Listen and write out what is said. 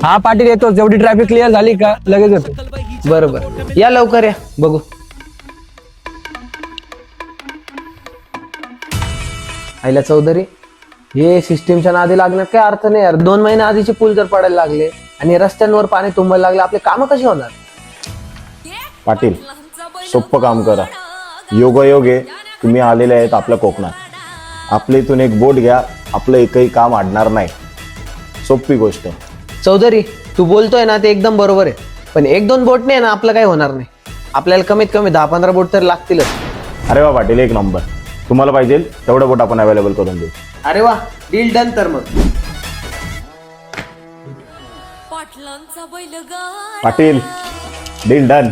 हा पाटील येतो, जेवढी ट्रॅफिक क्लिअर झाली का लगेच येतो. बरोबर, या लवकर या बघू. आईला चौधरी, हे सिस्टीमच्या नादी लागण्यात काय अर्थ नाही यार. 2 महिने आधीचे पूल जर पडायला लागले आणि रस्त्यांवर पाणी तुंबायला लागले, आपले कामं कशी होणार? पाटील, सोपं काम करा. योगायोग आहे तुम्ही आलेले आहेत आपल्या कोकणात. आपल्या इथून एक बोट घ्या, आपलं एकही काम अडणार नाही. सोपी गोष्ट. चौधरी, तू बोलतोय ना ते एकदम बरोबर आहे, पण 1-2 बोट नाही ना आपलं काही होणार नाही. आपल्याला कमीत कमी 10-15 बोट तर लागतीलच. अरे वा पाटील, एक नंबर. तुम्हाला पाहिजे तेवढं बोट आपण अवेलेबल करून देऊ. अरे वा, डील डन. तर मग पाटील, डील डन.